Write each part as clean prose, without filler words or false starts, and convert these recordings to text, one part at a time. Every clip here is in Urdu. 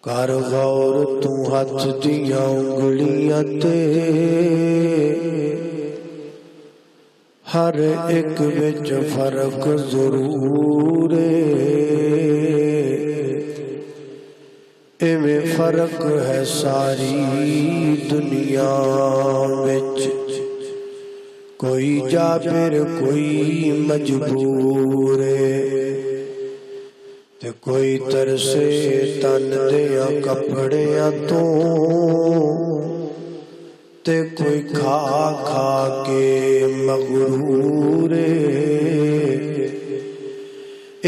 کر غور تو ہاتھ دیاں انگلیاں تے ہر ایک وچ فرق ضرور ایویں فرق ہے ساری دنیا وچ، کوئی جابر کوئی مجبور تے کوئی ترسے تن دیاں کپڑیاں تو تے کوئی کھا کھا کے مغرور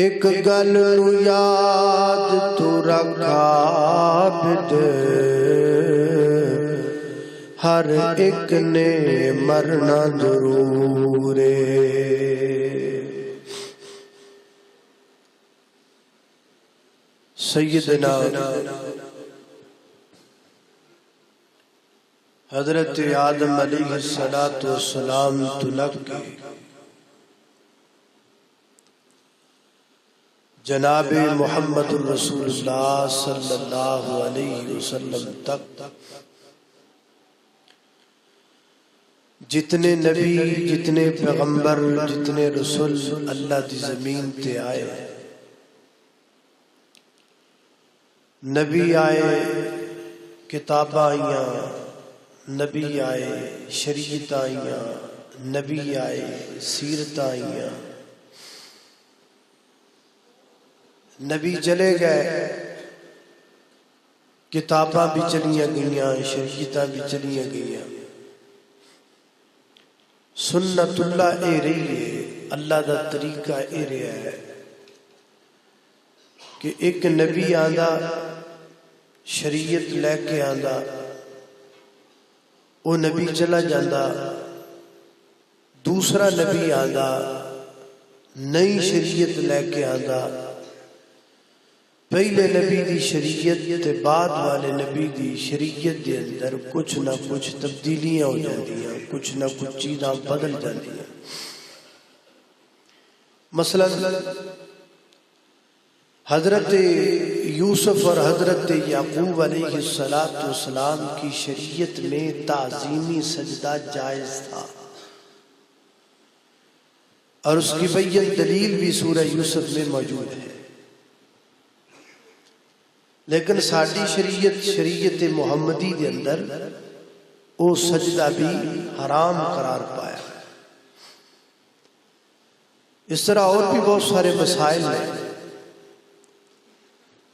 ایک گل نو یاد تو رکھ عابد، ہر ایک نے مرنا ضرور سیدنا حضرت آدم علیہ السلام تلک کے جناب محمد رسول اللہ صلی اللہ علیہ وسلم تک جتنے نبی، جتنے پیغمبر، جتنے رسول اللہ دی زمین تے آئے، نبی آئے، کتاباں آئیاں، نبی آئے، شریعت آئیاں، نبی آئے، سیرت آئیاں، نبی چلے گئے، کتاباں بھی چلیاں گئیاں، شریعتاں بھی چلیاں گئیاں، سنت اللہ اے رہی ہے، اللہ دا طریقہ اے رہا ہے کہ ایک نبی آندا شریعت لے کے آندا، وہ نبی چلا جاندا، دوسرا نبی آندا نئی شریعت لے کے آندا، پہلے نبی دی شریعت تے بعد والے نبی دی شریعت دے اندر کچھ نہ کچھ تبدیلیاں ہو جاندیاں، کچھ نہ کچھ چیزاں بدل جاندیاں۔ مثلا حضرت یوسف اور حضرت یعقوب علیہ السلام کی شریعت میں تعظیمی سجدہ جائز تھا، اور اس کی بین دلیل بھی سورہ یوسف میں موجود ہے، لیکن ساری شریعت محمدی دے اندر وہ سجدہ بھی حرام قرار پایا۔ اس طرح اور بھی بہت سارے مسائل ہیں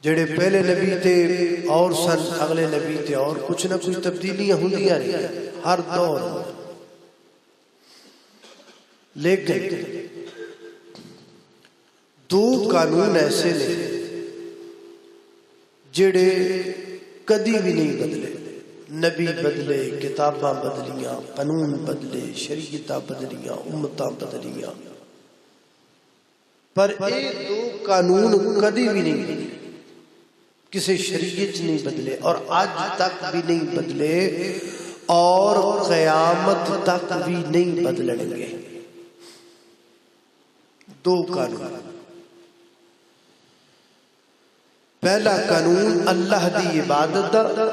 جڑے پہلے نبی تے اور سن، اگلے نبی تے اور، کچھ نہ کچھ تبدیلیاں ہوندیاں رہی ہر دور، لیکن دو قانون ایسے نے جڑے کدی بھی نہیں بدلے، نبی بدلے، کتاباں بدلیاں، قانون بدلے، شریعتاں بدلیاں، امتاں بدلیاں، پر یہ دو قانون کدی بھی نہیں بدلے، کسی شریعت نہیں بدلے، اور آج تک بھی نہیں بدلے، اور قیامت تک بھی نہیں بدلیں گے۔ دو قانون، پہلا قانون اللہ دی عبادت دا،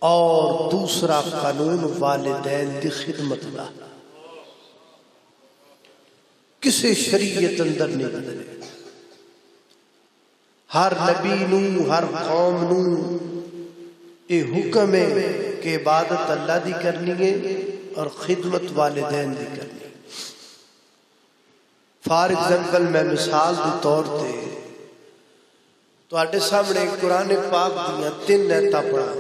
اور دوسرا قانون والدین دی خدمت دا، کسی شریعت اندر نہیں بدلے۔ ہر نبی نو، ہر قوم نو یہ حکم ہے کہ عبادت اللہ دی کرنی ہے اور خدمت والدین دی کرنی ہے۔ فار ایگزامپل میں مثال کے طور تے تواڈے سامنے قرآن پاک دیاں 3 آیتاں پڑھا،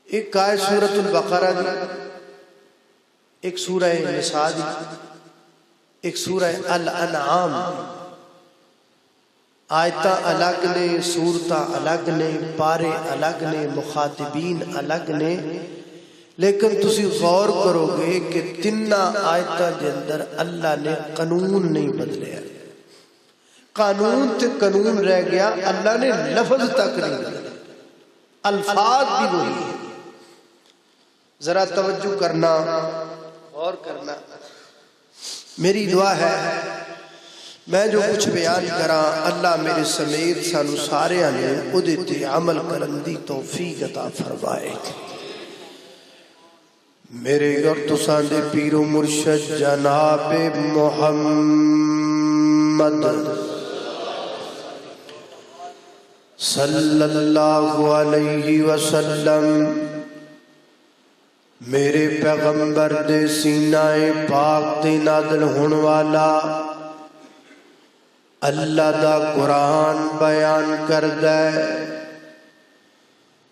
ایک آیت سورۃ البقرہ دی، ایک سورہ نساء دی، ایک سورہ الانعام۔ آیتاں الگ نے، سورتاں الگ نے، پارے الگ نے، مخاطبین الگ نے، لیکن تسی غور کرو گے کہ تیناں آیتاں دے اندر اللہ نے قانون نہیں بدلیا، قانون تے قانون رہ گیا، اللہ نے لفظ تک نہیں بدلا، الفاظ بھی وہی ہیں۔ ذرا توجہ کرنا، غور کرنا، میری دعا ہے میں جو کچھ بیان کراں اللہ میرے سمیت سانو سارے نے اودے تے عمل کرن دی توفیق عطا فرمائے۔ میرے اور تساں دے پیر و مرشد جناب محمد صلی اللہ علیہ وسلم میرے پیغمبر دے سینہ پاک تے نازل ہون والا اللہ دا قرآن بیان کردہ ہے۔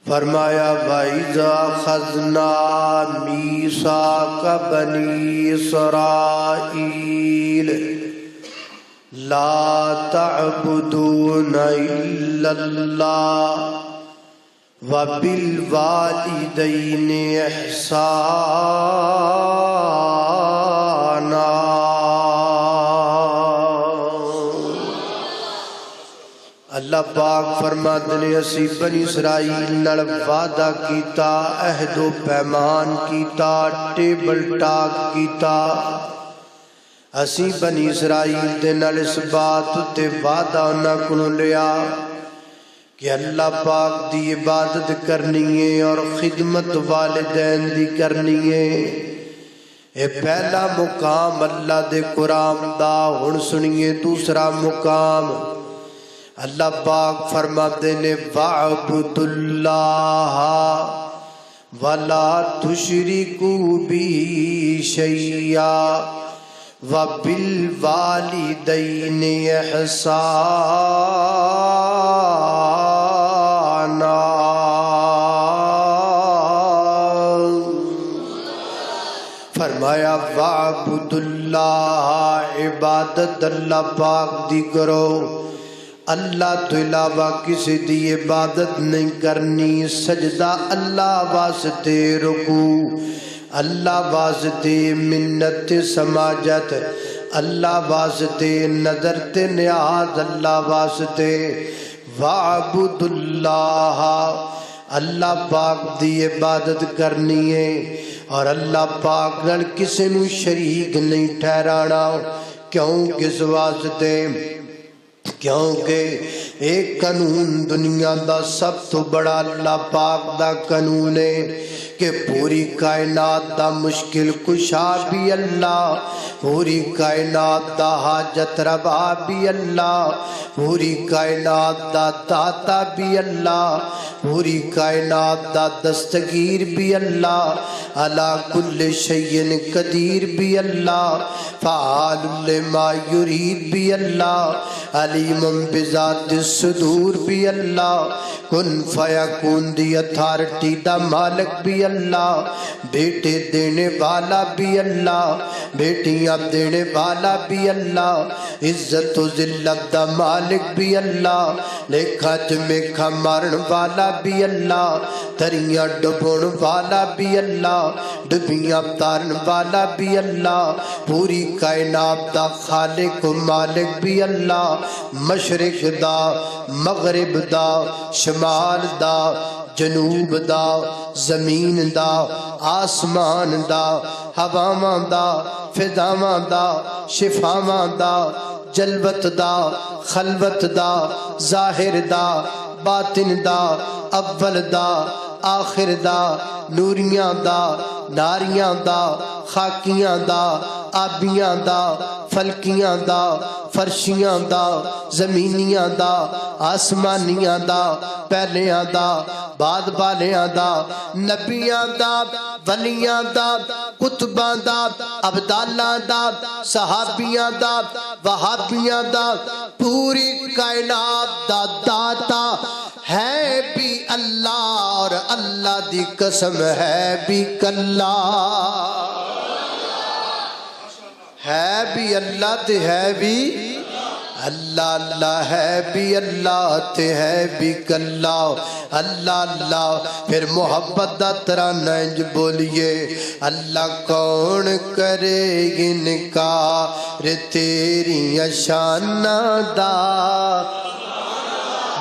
فرمایا وَإِذَا أَخَذْنَا مِيثَاقَ بَنِي إِسْرَائِيلَ لَا تَعْبُدُونَ إِلَّا اللَّهَ وَبِالْوَالِدَيْنِ إِحْسَانًا۔ اللہ پاک فرماتے نے اسی بنی اسرائیل نال وعدہ کیتا، عہد و پیمان کیتا، ٹیبل ٹاک کیتا۔ اسی بنی اسرائیل دے نال اس بات تے وعدہ انہاں کولوں لیا کہ اللہ پاک دی عبادت کرنی ہے اور خدمت والدین دی کرنی ہے۔ اے پہلا مقام اللہ دے قرآن دا، ہن سنیے دوسرا مقام۔ اللہ پاک فرماتے نے وَاعْبُدُوا اللَّهَ وَلَا تُشْرِكُوا بِهِ شَيْئًا وَبِالْوَالِدَيْنِ إِحْسَانًا۔ فرمایا وَاعْبُدُوا اللَّهَ، عبادت اللہ پاک دی کرو، اللہ تو علاوہ کسی دی عبادت نہیں کرنی۔ سجدہ اللہ واسطے، رکوع اللہ واسطے، منت سماجت اللہ واسطے، نظر تے نیاز اللہ واسطے۔ وَاعْبُدُوا اللَّهَ، اللہ پاک دی عبادت کرنی ہے اور اللہ پاک نال کسی نو شریک نہیں ٹھہرانا۔ کیوں؟ کس واسطے؟ کیونکہ ایک قانون دنیا دا سب تو بڑا اللہ پاک دا قانون ہے کہ پوری کائنات دا مشکل کشا بھی اللہ، پوری کائنات دا حاجت روا بھی اللہ، پوری کائنات دا داتا بھی اللہ، پوری کائنات دا دستگیر بھی اللہ، علی کل شیء قدیر بھی اللہ، فعال لما یرید بھی اللہ، علیم بذات الصدور بھی اللہ، کن فیکون دی اتھارٹی دا مالک بھی اللہ، بیٹے دینے والا بھی اللہ، بیٹیاں دینے والا بھی اللہ، عزت و ذلت دا مالک بھی اللہ، لیکھا جمیکھا مارن والا بھی اللہ، تریاں ڈبون والا بھی اللہ، ڈبیاں تارن والا بھی اللہ، پوری کائنات دا خالق و مالک بھی اللہ، مشرق دا، مغرب دا، شمال دا، جنوب دا، زمین دا، آسمان دا، ہواواں دا، فضاواں دا، شفاواں دا، جلوت دا، خلوت دا، ظاہر دا، باطن دا، اول دا، آخر دا، نوریاں دا، ناریاں دا، خاکیاں دا، آبیاں دا، فلکیاں دا، فرشیاں دا، زمینیاں دا، آسمانیاں دا، پہلیاں دا، بعد بالیاں دا، نبیاں دا، ولیاں دا، قطباں دا، عبداللہ دا، صحابیاں دا، وہابیاں دا، پوری کائنات دا داتا ہے بھی اللہ، اور اللہ دی قسم ہے بھی کلا، ہے بھی اللہ تے ہے بھی اللہ، اللہ ہے بھی اللہ تے ہے بھی کلا، اللہ اللہ۔ پھر محبت دا ترانہ انج بولیے، اللہ کون کرے انکار تیری شاناں دا۔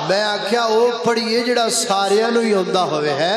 میں آکھیا او پڑھیے جڑا ساریاں نو ہی ہوندا ہوئے ہے،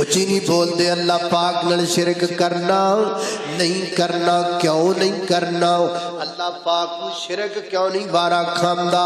اچھی نہیں بولتے اللہ پاک نال شرک کرنا نہیں کرنا، کیوں نہیں کرنا؟ اللہ پاک کو شرک کیوں نہیں وارا کھاندا؟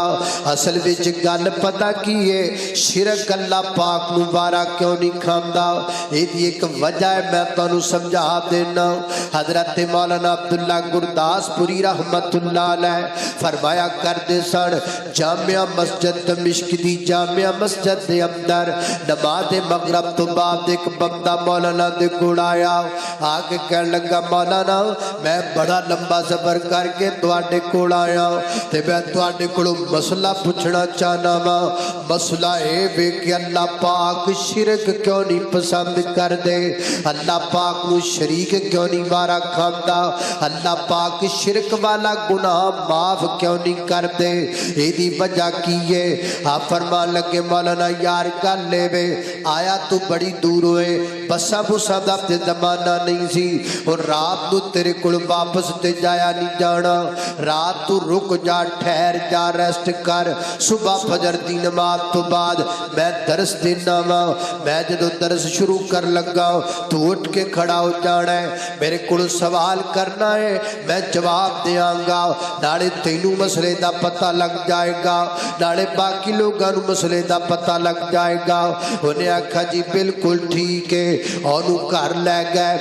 اصل وچ گل پتہ کی ہے، شرک اللہ پاک نو وارا کیوں نہیں کھاندا؟ یہ ایک وجہ ہے، میں تانوں سمجھا دینا۔ حضرت مولانا عبداللہ گرداس پوری رحمت اللہ علیہ فرمایا کرتے سن، جامعہ مسجد دمشق دی جامعہ مسجد دے اندر نماز مغرب تو بعد ایک بندہ مولانا دے کول آیا، آ کے کہنے لگا مولانا میں بڑا لمبا سفر کر کے تواڈے کول آیا تے میں تواڈے کولوں مسئلہ پوچھنا چاہنا وا۔ مسئلہ اے وے کہ اللہ پاک شرک کیوں نہیں پسند کر دے؟ اللہ پاک نو شریک کیوں نہیں وارا کھاندا؟ اللہ پاک شرک والا گناہ معاف کیوں نہیں کر دے؟ ایدی وجہ کی ہے؟ آپ فرمان لگے مولانا یار گل لے وے، آیا تو بڑی دور ہوئے، بسا بسا دا تے زمانہ نہیں سی، اور رات تو تیرے کل واپس تے جایا نہیں جانا، رات تو رک جا، ٹھہر جا، ریسٹ کر، صبح فجر دی نماز تو بعد میں درس دینا وا۔ میں جدو درس شروع کر لگا تو اٹھ کے کھڑا ہو جانا ہے، میرے کل سوال کرنا ہے، میں جواب دیاں گا، نالے تینوں مسئلے دا پتہ لگ جائے گا، نالے باقی لوگاں نو مسئلے دا پتہ لگ جائے گا۔ انہیں آکھا جی بالکل ٹھیک ہے، انہوں گھر لے گئے،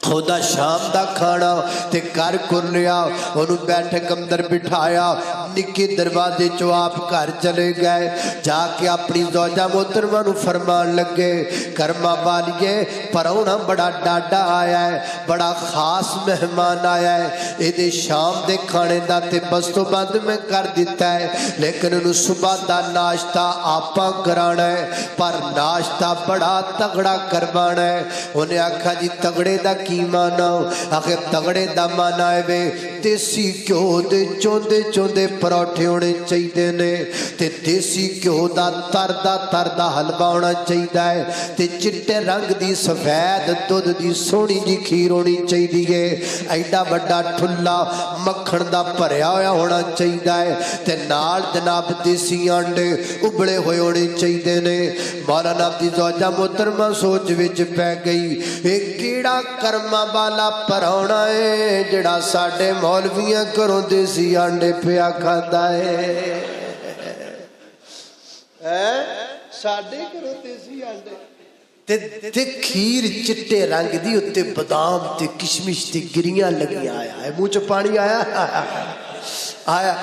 خدا شام دا کھانا تے کر کر لیا، انہوں بیٹھک اندر بٹھایا، نکی دروازے چو آپ گھر چلے گئے، جا کے اپنی زوجہ محترمہ نو فرمان لگے کرما والیے پرونا بڑا ڈاڈا آیا ہے، بڑا خاص مہمان آیا ہے، ایدے شام دے کھانے دا تے بس تو بند میں کر دیتا ہے، لیکن انہوں صبح دا ناشتہ آپاں کرانا ہے، پر ناشتہ بڑا تگڑا کروانا ہے۔ انہیں آکھا جی تگڑے دا کی مانا؟ آخر تگڑے دا مانا ہے وے دیسی کیوں دے چوندے چوندے پروٹھے ہونے چاہیے نے، تے دیسی کیوں دا تردہ حلوہ ہونا چاہیے، تے چٹے رنگ دی سفید دودھ دی سونی جی کھیر ہونی چاہیے، ایڈا بڑا ٹھلا مکھن دا بھریا ہویا ہونا چاہیے، تے نال جناب دیسی انڈے ابلے ہوئے ہونے چاہیے نے۔ مولانا دی زوجہ محترمہ سوچ وچ پہ گئی، ایک کیڑا کرما والا پرونا ہے جڑا ساڈے مولویاں کروں دیسی انڈے پیا کھاندا ہے، ساڈے کروں دیسی انڈے تے کھیر چٹے رنگ دی اتے بادام تے کشمش تے گریاں لگی آیا ہے، منہ چ پانی آیا آیا،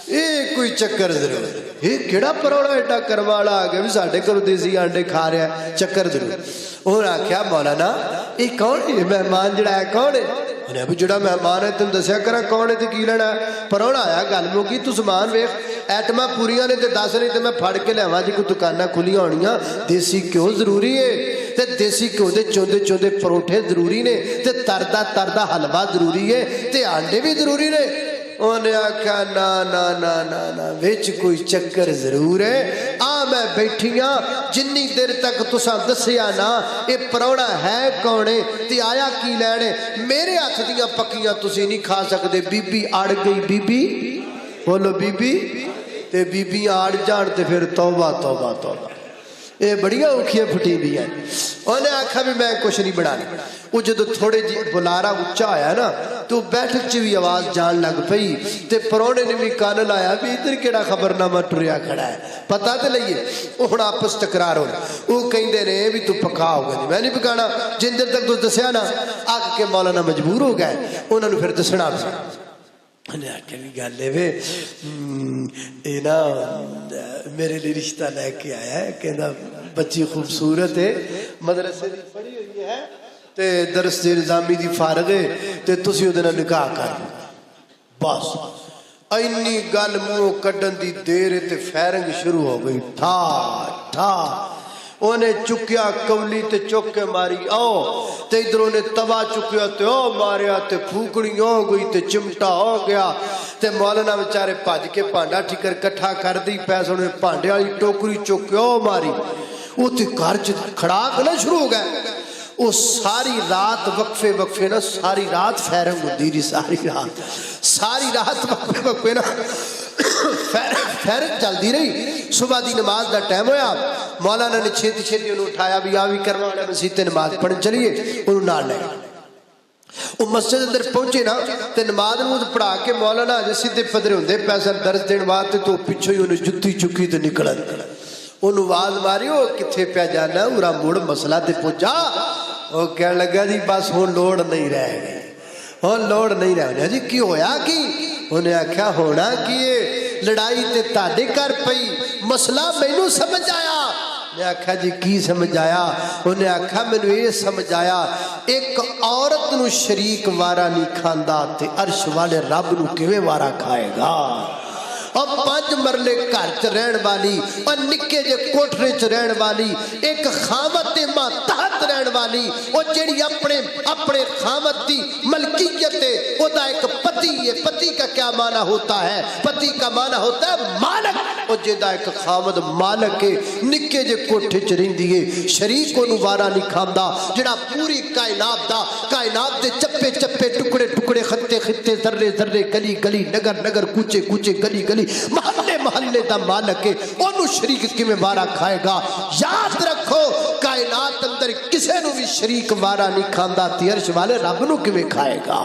یہ کوئی چکر ضرور، یہ کیڑا پروڑا ایڈا کروالا آ گیا بھی ساڈے گھروں دیسی انڈے کھا رہا ہے، چکر ضرور۔ انہوں نے آکھیا مولانا یہ کون ہے مہمان جڑا ہے کون ہے؟ انہیں بھی جڑا مہمان ہے تم دسیا کرا کون ہے تے کی لینا ہے؟ پروڑا آیا گل موکی تو سامان ویکھ ایٹما پوریاں نے تے 10 نہیں تے میں پھڑ کے لیاواں جی کوئی دکاناں کھلیاں ہونیاں، دیسی کیوں ضروری ہے تے دیسی کیوں دے چوندے چوندے پروٹھے ضروری نے تے تردہ حلوہ ضروری ہے تے انڈے بھی ضروری نے۔ انہیں آکھا نا نا نا نا نا وچ کوئی چکر ضرور ہے، میں بیٹھیاں جنی دیر تک تساں دسیا نا اے پروڑا ہے کونے تے آیا کی لینے، میرے ہاتھ دیاں پکیاں تسی نہیں کھا سکتے۔ بی بی اڑ گئی، بی بی بولو بی بی تے بی بی اڑ جان تے پھر توبہ توبہ توبہ، اے بڑیاں اوکھیاں پھٹی بھی ہیں۔ انہیں آکھا بھی میں کچھ نہیں بڑھانے، وہ جدو تھوڑے جی بلارا اچھا آیا نا تو بیٹھک چی بھی آواز جان لگ پئی تے پروڑے نے بھی کان لایا بھی ادھر کیڑا خبرنامہ ٹریا کھڑا ہے، پتہ تے لئیے وہ ہن آپس تکرار ہو رہا، وہ کہیں دے رہے بھی تو پکا ہو گئے، میں نہیں پکانا جن دیر تک تو دسیا نا۔ آگ کے مولانا مجبور ہو گئے، انہوں نے پھر دسنا بھی انہیں آکھے بھی گل لے وے اے نا میرے لیے رشتہ لے کے آیا ہے، کہنا بچی خوبصورت ہے، مدرسے دی پڑھی ہوئی ہے تے درس دی نظامی دی فارغ ہے تے تسی او دن نکاح کر بس۔ اینی گل منہ کڈن دی دیر تے فیرنگ شروع ہو گئی، ٹھا ٹھا انہیں چکیا کولی تے چک کے ماری آؤ تے ادھروں نے توا چکیا تے او ماریا تے پھوکڑی ہو گئی تے چمٹا ہو گیا تے مولانا بیچارے بھج کے پانڈا ٹھیکر کٹھا کر دی، پیسوں نے پانڈے والی ٹوکری چک کے او ماری، وہ تے گھر چ کھڑا کنا شروع ہو گئے۔ وہ ساری رات وقفے وقفے نا ساری رات فیرنگ ہوندی جی ساری رات وقفے وقفے نا فیرنگ چلتی رہی صبح دی نماز دا ٹائم ہویا مولانا نے چھتی چھتی انہوں اٹھایا بھی آوی کروانا مسجد تے نماز پڑھن چلیے انہوں نال لے وہ مسجد اندر پہنچے نا تے نماز نماز پڑھا کے مولانا جی سیدھے پدرے ہوندے پیسہ درس دین واسطے تو پچھو ہی انہوں جتی چکی تے نکلن انہوں آواز ماری وہ کتھے پہ جانا اورا مڑ مسئلہ تے پہنچا وہ کہنے لگا جی بس ہوں لوڑ نہیں رہ گئی ہوں لوڑ نہیں رہ گئی جی کی ہویا کی انہیں آکھا ہونا کیے لڑائی تے تاڑے کر پئی مسئلہ مینوں سمجھ آیا میں آکھا جی کی سمجھ آیا انہیں آکھا مینوں یہ سمجھ آیا ایک عورت نو شریک وارا نہیں کھاندا تے عرش والے رب نو کیویں وارا کھائے گا اور 5 مرلے گھر چ رہن والی اور نکے جے کوٹھرے چ رہن والی ایک خامت ماں تحت رہن والی وہ جڑی اپنے خامت دی ملکیت ہے او دا ایک پتی ہے پتی کا کیا معنی ہوتا ہے پتی کا معنی ہوتا ہے مالک او جدا ایک خامت مالک ہے نکے جے کوٹھے چ رہندی ہے شریک اونوں وارا نہیں کھاندا جڑا پوری کائنات دے چپے چپے ٹکڑے ٹکڑے خطے خطے ذرے ذرے گلی گلی نگر نگر کوچے کوچے گلی گلی محلے محلے دا مالک ہے انہوں شریک کی میں وارا کھائے گا یاد رکھو کائنات اندر کسے نو بھی شریک وارا نہیں کھاندا تی عرش والے رب نو کی میں کھائے گا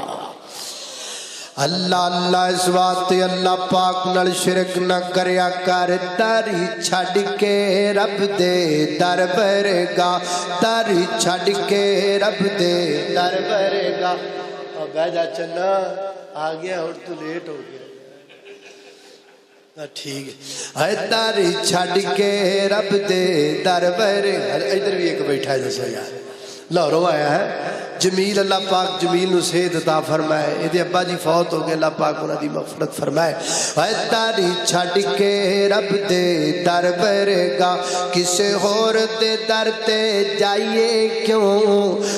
اللہ اللہ اس واسطے اللہ پاک نال شرک نہ کریا کر داری چھڑ کے رب دے در برگا داری چھڑ کے رب دے در برگا اب بہ جا چنا آ گیا اور تو لیٹ ہو گیا ٹھیک ہے داری چھڑ کے رب دے در برگا ادھر بھی ایک بیٹھا ہے جیسا یار لاہوروں آیا ہے جمیل اللہ پاک جمیل نو صحت عطا فرمائے یہ ابا جی فوت ہو گئے اللہ پاک انہاں دی مغفرت فرمائے اے داری چھڑ کے رب دے در برگا کسے ہور دے در تے جائیے کیوں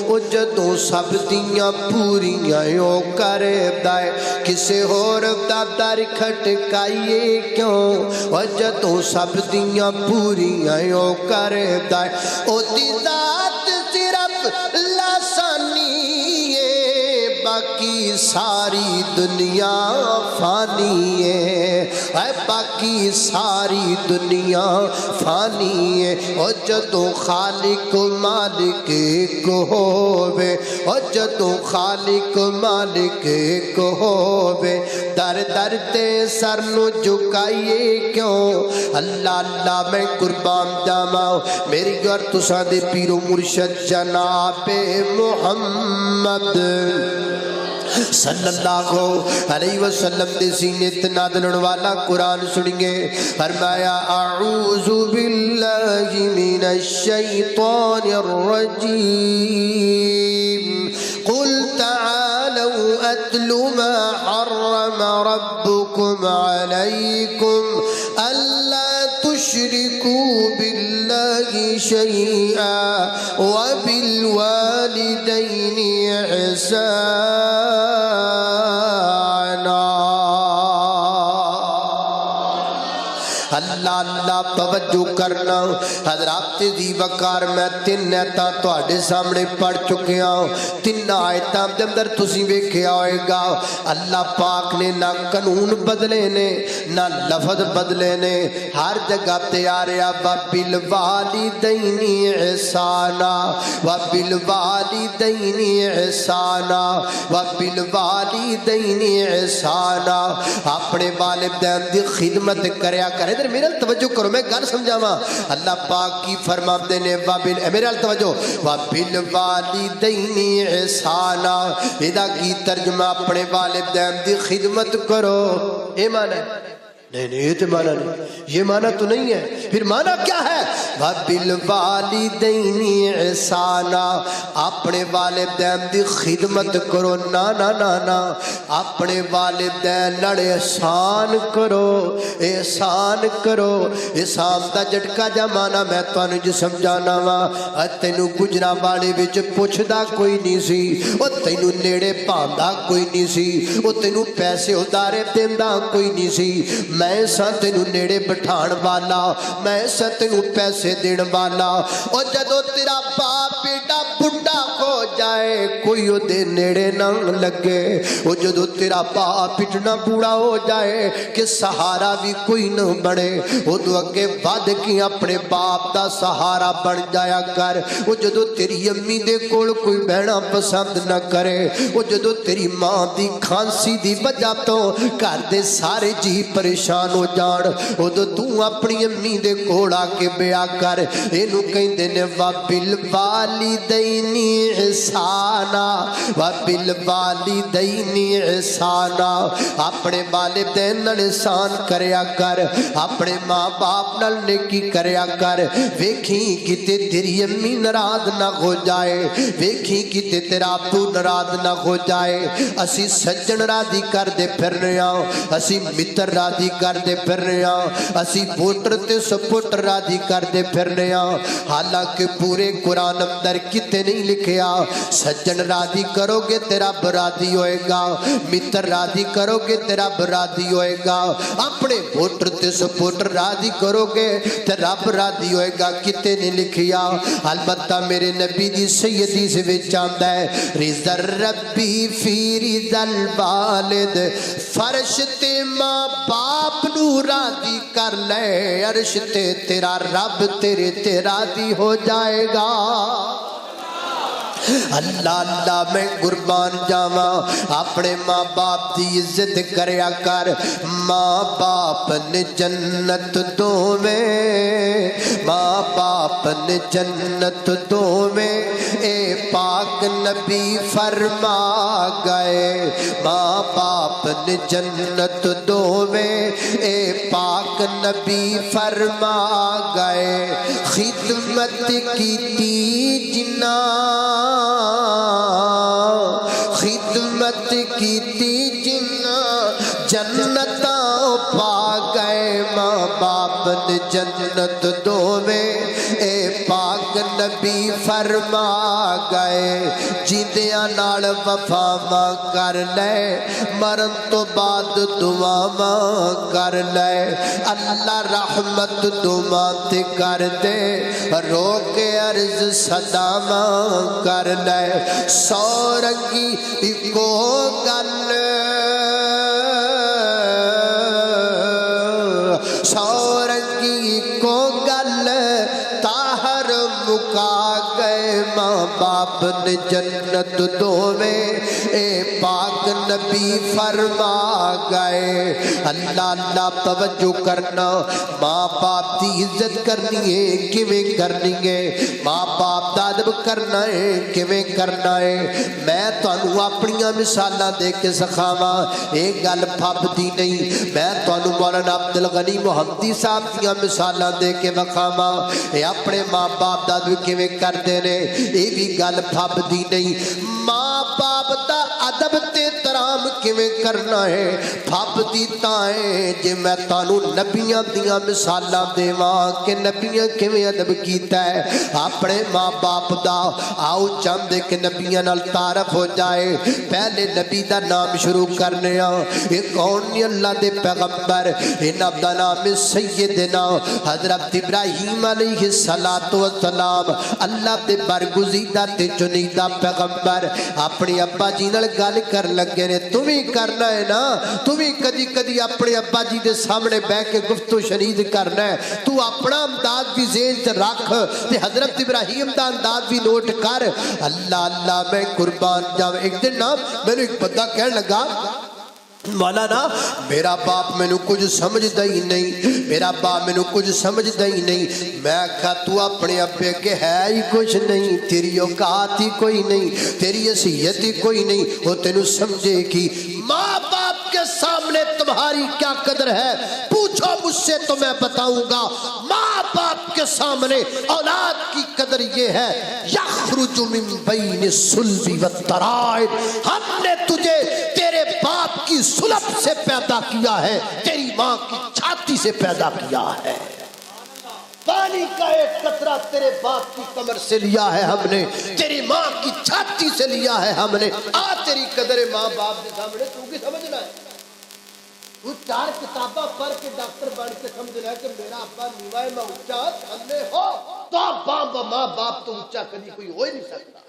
او جدوں سب دیاں پوریاں او کرے دائے کسے ہور دا در کھٹکائیے کیوں او جدوں سب دیاں پوریاں او کرے دائے او دی ذات صرف لسانی ہے باقی ساری دنیا فانی ہے باقی ساری دنیا فانی ہے اور جدوں خالق مالک کو ہووے اور جدوں خالق مالک کو ہووے در در تے سر نو جھکائیے کیوں اللہ اللہ میں قربان جاواں میری گھر تساں دے پیر و مرشد جناب محمد صلی اللہ علیہ وسلم دے سینے تنادلن والا قرآن سنگے فرمایا اعوذ باللہ من الشیطان الرجیم قل تعالوا اتل ما حرم ربكم علیکم الا تشركوا بالله شيئا وبالوالدين إحسانا اللہ اللہ توجہ کرنا حضرات دی وقار میں 3 آیتاں تواڈے سامنے پڑھ چکے ہاں 3 آیتاں دے اندر تسی ویکھیا ہوئے گا اللہ پاک نے نہ قانون بدلے نے نہ لفظ بدلے نے ہر جگہ تے آ رہا وبالوالدین احسانا وبالوالدین احسانا وبالوالدین احسانا اپنے والدین دی خدمت کریا کرے ادھر میرے توجہ کرو میں گل سمجھاواں اللہ پاک کی فرماتے نے میرے توجہ وبالوالدین احسانا ادا کی ترجمہ اپنے والدین دی خدمت کرو اے معنی نہیں یہ تو معنی نہیں یہ معنی تو نہیں ہے پھر معنی کیا ہے وبالوالدین احسانا اپنے والدین دی خدمت کرو نا نا نا نا اپنے والدین لڑے احسان کرو احسان کرو احسان دا جھٹکا جا معنی میں تانوں جو سمجھانا وا تینوں گجرا والے وچ پوچھدا کوئی نہیں سی او تینوں نیڑے پاندا کوئی نہیں سی او تینوں پیسے ادارے دیندا کوئی نہیں سی میں سا تینو نیڑے بٹھان والا، میں سا تینو پیسے دین والا۔ اور جدو تیرا باپ بیٹا بڑھا ہو جائے کوئی او دے نیڑے نہ لگے، او جدو تیرا باپ اتنا بوڑھا ہو جائے کہ سہارا بھی کوئی نہ بڑے، او دو اگے ود کی اپنے باپ دا سہارا بن جایا کر۔ او جدو تیری امی دے کول کوئی بہنا پسند نہ کرے، او جدو تیری ماں دی کھانسی دی وجہ تو گھر دے سارے جی پریشان ہو جان، او تو اپنی امی دے کول آ کے بیا کر۔ اینو کہندے نے وَبِالْوَالِدَيْنِ احسانا، وَبِالْوَالِدَيْنِ احسانا، اپنے والدین نال احسان کریا کر، اپنے ماں باپ نال نیکی کریا کر۔ ویکھی کتے تیری امی ناراض نہ ہو جائے، ویکھی کتے تیرا ابو ناراض نہ ہو جائے۔ اسی سجن راضی کر دے پھرنے ہاں، اسی متر راضی کر دے پھرنے ہاں، اسی ووٹر تے سپورٹر راضی کر دے پھرنے ہاں، حالانکہ پورے قرآن اندر کتے نہیں لکھیا سجن راضی کرو گے تیرا برادی ہوئے گا، متر راضی کرو گے تیرا برادی ہوئے گا، اپنے ووٹر تے سپورٹر راضی کرو گے تیرا رب راضی ہوئے گا، کتے نہیں لکھیا۔ البتہ میرے نبی دی سیدی سے وچ آندا ہے رضا ربی فی رضا الوالد، فرش تے ماں باپ نو راضی کر لے، عرش تے تیرا رب تیرے تے راضی ہو جائے گا۔ اللہ اللہ میں قربان جاواں، اپنے ماں باپ دی عزت کریا کر۔ ماں باپ نے جنت دوویں، ماں باپ نے جنت دوویں، اے پاک نبی فرما گئے۔ ماں باپ نے جنت دوویں، اے پاک نبی فرما گئے۔ خدمت کیتی جنہاں، خدمت کیتی جنہاں جنتاں پا گئے۔ ماں باپ نے جنت دوویں، اے پاک نبی فرما گئے۔ جیندیاں نال وفاواں کر لے، مرن تو بعد دعاواں کر لے۔ اللہ رحمت دعاں تے کر دے، رو کے عرض صداواں کر لے۔ سو رنگی اکو گل، سو رنگی اکو گل تاہر مکا گئے۔ ماں باپ نے جنت دوویں، اے پاک نبی فرما گئے۔ اللہ اللہ توجہ کرنا، ماں باپ دی عزت کرنی ہے کیویں کرنی ہے، ماں باپ دا ادب کرنا ہے کیویں کرنا ہے۔ میں تانوں اپنیاں مثالاں دے کے سکھاواں، اے گل پھبدی نہیں۔ میں تانوں مولانا عبدالغنی محمدی صاحب دیاں مثالاں دے کے وکھاواں، اے اپنے ماں باپ دا ادب کیویں کردے نے، اے بھی گل پھبدی نہیں۔ ماں باپ دا ادب تے احترام کیویں کرنا ہے پھبدی تاں ہے جے میں تانوں نبیاں دیاں مثالاں دیواں کہ نبیاں کیویں ادب کیتا ہے اپنے ماں باپ دا۔ آؤ چاہندے کہ نبیاں نال تعارف ہو جائے۔ پہلے نبی دا نام شروع کرنے ہاں۔ یہ کون نہیں؟ اللہ دے پیغمبر، انہاں دا نام سیدنا حضرت ابراہیم علیہ السلام، اللہ دے برگزیدہ تے چنیدہ پیغمبر اپنی ابا جی نال گل کر لگے نے۔ تمہیں کرنا ہے نا، تمہیں کدی کدی اپنے ابا جی دے سامنے بہ کے گفتگو شنید کرنا ہے، تو اپنا انداز بھی ذہن تے رکھ تے حضرت ابراہیم دا انداز بھی نوٹ کر۔ اللہ اللہ میں قربان جاؤں۔ ایک دن نا میں نے ایک بندہ کہنے لگا مولانا میرا باپ میں نے کچھ سمجھدا ہی نہیں، میرا باپ میں نے کچھ سمجھدا ہی نہیں۔ میں کہا تو اپنے ابے کے ہے ہی کچھ نہیں، تیری اوقات ہی کوئی نہیں، تیری حیثیت ہی کوئی نہیں، وہ تینوں سمجھے گی۔ ماں باپ کے سامنے تمہاری کیا قدر ہے پوچھو مجھ سے تو میں بتاؤں گا۔ ماں باپ کے سامنے اولاد کی قدر یہ ہے، یخرج من بین الصلب والترائب، ہم نے تجھے تیرے باپ کی سلب سے پیدا کیا ہے، تیری ماں کی چھاتی سے پیدا کیا ہے۔ پانی کا ایک قطرہ تیرے باپ کی کمر سے لیا ہے ہم نے، تیری ماں کی چھاتی سے لیا ہے ہم نے۔ آ تیری قدر ماں باپ کے سامنے تو کی سمجھنا ہے، تو 4 کتاباں پڑھ کے ڈاکٹر بن کے سمجھ رہا ہے کہ میرا ابا نیوا ہے میں اونچا تھلے ہو تو ابا ماں باپ تو اونچا کبھی کوئی ہو ہی نہیں سکتا.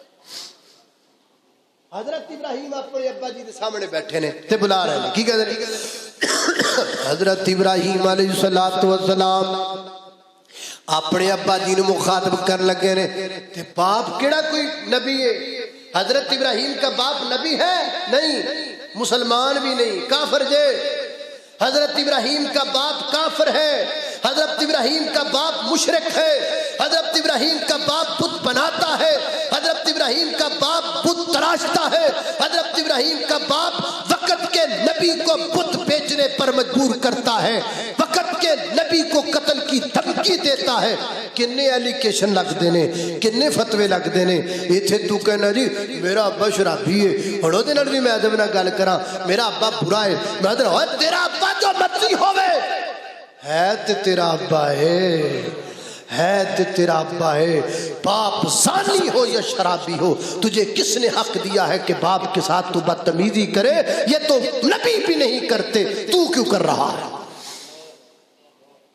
حضرت ابراہیم اپنے ابا جی کے سامنے بیٹھے نے تے بلا رہے ہیں کی کہتے ہیں. حضرت ابراہیم علیہ السلام اپنے ابا جی نو مخاطب کر لگے نے تے باپ کیڑا کوئی نبی ہے. حضرت ابراہیم کا باپ نبی ہے نہیں, مسلمان بھی نہیں, کافر جے. حضرت ابراہیم کا باپ کافر ہے, حضرت ابراہیم کا باپ مشرک ہے, حضرت ابراہیم کا باپ بت بناتا ہے, حضرت ابراہیم کا باپ بت تراشتا ہے, حضرت ابراہیم کا باپ وقت کے نبی کو بت بیچنے پر مجبور کرتا ہے, وقت کے نبی کو قتل کی دھمکی دیتا ہے. کنے ایلیگیشن لگ دینے, کنے فتوے لگ دینے. ایتھے تو کہنا جی میرا ابا شرابی ہے, ہڑو دے نال بھی میں ادب نال گل کراں, میرا ابا برا ہے, میں ادھر ہوئے تیرا ابا جو مرضی ہوئے ہے تے تیرا ابا ہے تے تیرا ابا ہے. باپ زانی ہو یا شرابی ہو, تجھے کس نے حق دیا ہے کہ باپ کے ساتھ تو بدتمیزی کرے؟ یہ تو نبی بھی نہیں کرتے, تو کیوں کر رہا ہے؟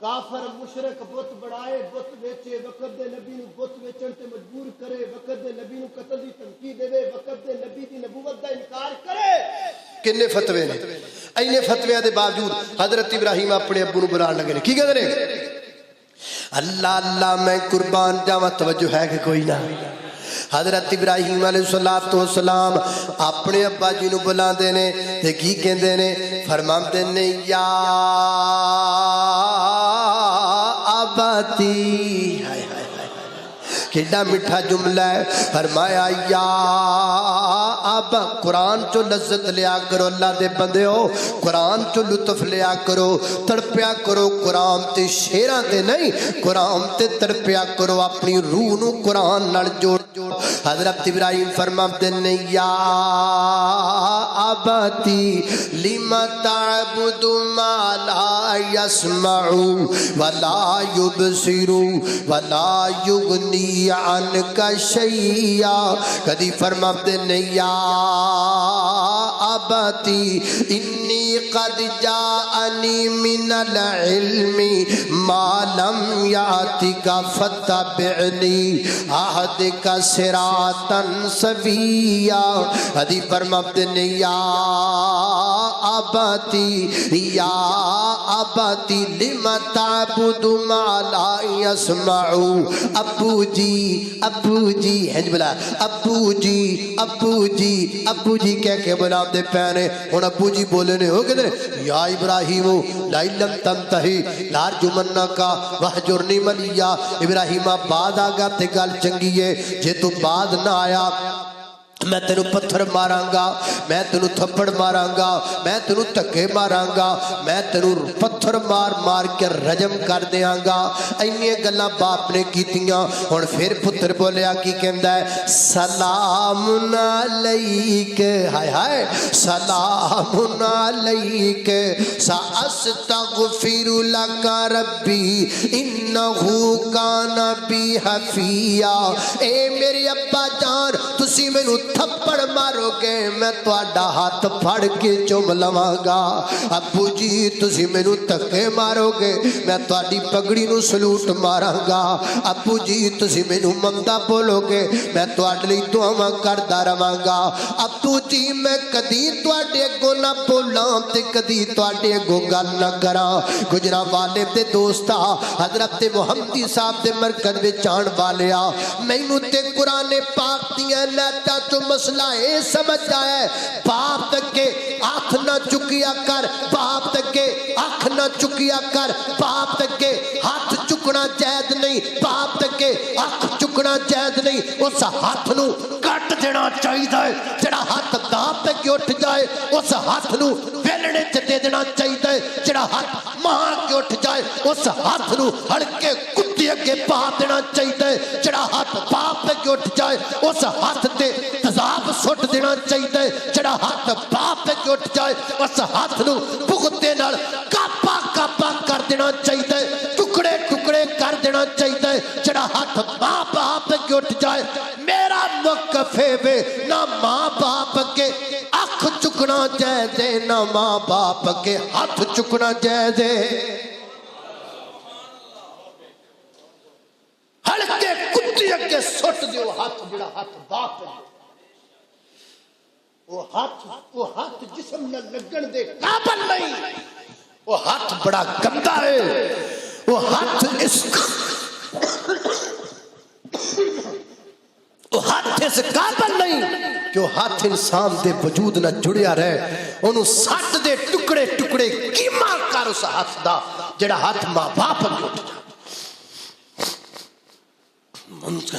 کافر مشرک بت بڑھائے, بت بیچے, وقت دے نبی نو بت بیچن تے مجبور کرے, وقت دے نبی نو قتل دی دھمکی دے, وقت دے نبی دی نبوت دا انکار کرے. کنے فتوے نے. اینے فتویاں دے باوجود حضرت ابراہیم اپنے ابو نو بلان لگے نے کی کہندے نے, اللہ اللہ میں قربان جاواں, توجہ ہے کہ کوئی نہ. حضرت ابراہیم علیہ السلام اپنے ابا جی نو بلاندے نے تے کی کہندے نے, فرماندے نے یا آباتی. ہائے ہائے کیڑا میٹھا جملہ ہے. فرمایا یا اب قرآن چو لذت لیا کرو, اللہ دے بندے ہو قرآن چو لطف لیا کرو, تڑپیا کرو قرآن تے شیران تے نہیں, قرآن تے تڑپیا کرو, اپنی روح نو قرآن نال جوڑ. حضرت ابراہیم فرماتے ہیں یا آباتی لما تعبد ما لا يسمع ولا يبصر ولا يغني عنك شيئا. کدی فرماتے ہیں یا آباتی انی قد جاءنی من العلم ما لم یاتک فتبعنی اہدک صراطا سویا. کدی فرماتے ہیں یا آباتی لما تعبد ما لا يسمع. ابو جی ہنج بلا ابو جی کہہ کے بنا دے پینے. ہن ابو جی بولے نے ہو گئے یا ابراہیم لئن لم تنتہی لارجمنک وہجرنی ملیا. ابراہیم بعد آگا تے گل چنگی ہے, جے تو بعد نہ آیا میں تینوں پتھر ماراں گا, میں تینوں تھپڑ ماراں گا, میں تینوں دھکے ماراں گا, میں تینوں پتھر مار کے رجم کر دیاں گا. اینیاں گلاں باپ نے کیتیاں. ہن پھر پتر بولیا کی کہندا ہے سلام علیک, ہائے ہائے سلام علیک ساستغفر لک ربی انہ کان بی حفیا. اے میرے ابا جان تسی مینوں تھپڑ مارو گے میں تواڈا ہاتھ پھڑ کے چوم لواں گا. ابو جی تسی مینوں دھکے مارو گے میں تواڈی پگڑی نو سلوٹ ماراں گا. ابو جی تسی مینوں مندا بولو گے میں تواڈے لئی دعاواں کردا رہواں گا. ابو جی میں کدی تواڈے اگوں نہ بولاں تے کدی تواڈے اگوں گل نہ کراں. گجرانوالے دے دوستا حضرت محمدی صاحب دے مرکز وچ آن والیا مینوں تے قرآن پاک دیاں نیتاں تو مسئلہ اے سمجھ آئے, باپ تک کے آنکھ نہ چکیا کر, باپ تک کے آنکھ نہ چکیا کر, باپ تک کے ہاتھ چکنا جائز نہیں, باپ تک کے آنکھ چکنا جائز نہیں. اس ہاتھ نو کٹ دینا چاہیے, جڑا ہاتھ باپ تک اٹھ جائے اس ہاتھ نو ویلنے چ دے دینا چاہیے, جڑا ہاتھ ماں کے اٹھ جائے اس ہاتھ نو ہلکے کتے اگے پا دینا چاہیے, جڑا ہاتھ باپ تک اٹھ جائے اس ہاتھ تے تذاب سٹ دینا چاہیے, جڑا ہاتھ باپ تک اٹھ جائے اس ہاتھ نو بغتے نال کاپا کاپا کر دینا چاہیے, ٹکڑے ٹکڑے کر دینا چاہیے. جڑا ہاتھ ماں باپ تک اٹھ جائے میرا موقف ہے نہ ماں باپ کے اکھ چکنا جائز ہے، نہ ماں باپ کے ہاتھ چکنا جائز ہے۔ ہلکے کتی اگے سٹ دیو ہاتھ، جڑا ہاتھ باپ ہے وہ ہاتھ جسم نہ لگن دے قابل نہیں، وہ ہاتھ بڑا گندا ہے، وہ ہاتھ اس قابل نہیں کہ وہ ہاتھ انسان دے وجود نہ جڑیا رہے، انہوں سٹ دے ٹکڑے ٹکڑے کیما کر اس ہاتھ دا جڑا ہاتھ ماں باپ اگے اٹھ جائے۔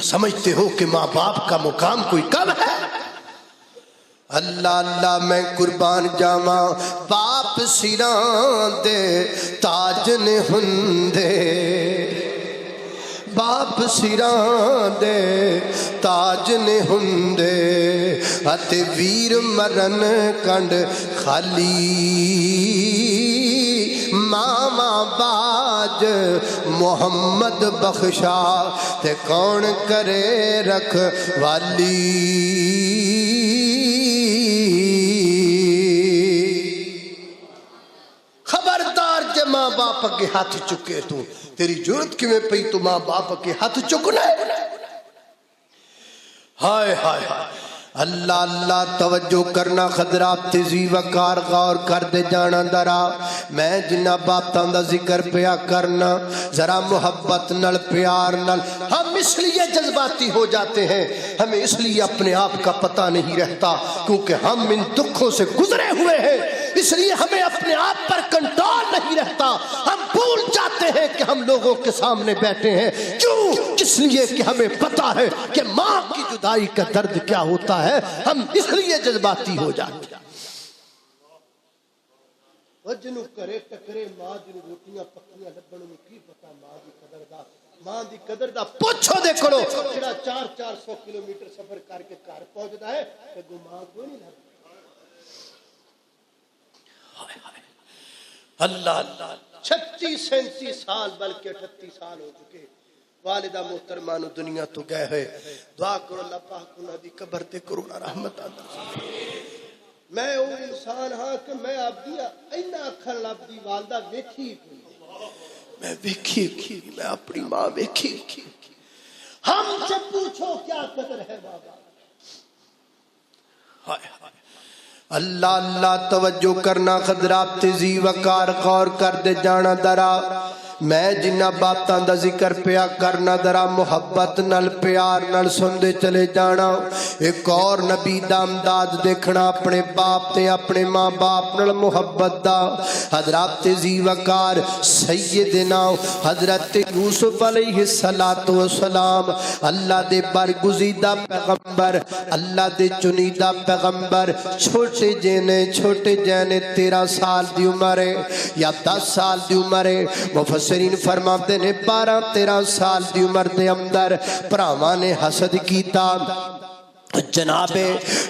سمجھتے ہو کہ ماں باپ کا مقام کوئی کم ہے؟ اللہ اللہ میں قربان جاواں، باپ سراں دے تاج نے ہندے، باپ سراں دے تاج نے ہندے، اتے ویر مرن کنڈ خالی، ماما باج محمد بخشا تے کون کرے رکھ والی۔ خبردار جے ماں باپ کے ہاتھ چکے تو تیری جرت کیویں پئی تو ماں باپ کے ہاتھ چکنا ہے؟ ہائے ہائے ہائے، اللہ اللہ توجہ کرنا، خضرات تیزی وقار غور کر دے جانا درا۔ میں جنہ باتاں دا ذکر پیا کرنا، ذرا محبت نل پیار نل، ہم اس لیے جذباتی ہو جاتے ہیں، ہمیں اس لیے اپنے آپ کا پتہ نہیں رہتا کیونکہ ہم ان دکھوں سے گزرے ہوئے ہیں، اس لیے ہمیں اپنے آپ پر کنٹرول نہیں رہتا، ہم بھول جاتے ہیں کہ ہم لوگوں کے سامنے بیٹھے ہیں۔ کیوں؟ اس لیے کہ ہمیں پتا ہے کہ ماں کی جدائی کا درد کیا ہوتا ہے، ہم اس لیے جذباتی ہو جاتے ہیں۔ جنو کرے ٹکرے ماں، جنو روٹیاں پکیاں لبن میں کی پتا ماں دی قدر دا، ماں دی قدر دا پوچھو دے کرو، جڑا 400 کلومیٹر سفر کر کے گھر پہنچدا ہے تے ماں کو نہیں لگتا۔ اللہ اللہ 36-37 سال بلکہ 38 سال ہو چکے والدہ محترمہ نو دنیا تو گئے ہوئے، دعا کرو اللہ پاک انہاں دی قبر تے کروڑا رحمت عطا۔ میں وہ انسان ہاں کہ میں عبدی اینا اکھر لبدی والدہ ویکھی کوئی، میں ویکھی میں اپنی ماں ویکھی۔ ہم سے پوچھو کیا قدر ہے بابا۔ ہائے ہائے اللہ اللہ توجہ کرنا، خضرات تیزی وقار غور کر دے جانا درا۔ میں جنہ باتاں دا ذکر پیا کرنا درا محبت نل پیار نل سندے چلے جانا۔ ایک اور نبی دا امداد دیکھنا اپنے باپ تے اپنے ماں باپ نل محبت دا۔ حضرات تیزی وقار سیدنا حضرت یوسف علیہ السلام، اللہ دے برگزیدہ پیغمبر، اللہ دے چنیدہ پیغمبر، چھوٹے جینے 13 سال دی عمر ہے یا 10 سال دی عمر ہے، مفسرین فرماتے نے 12-13 سال دی عمر دے اندر پراواں نے حسد کیتا جناب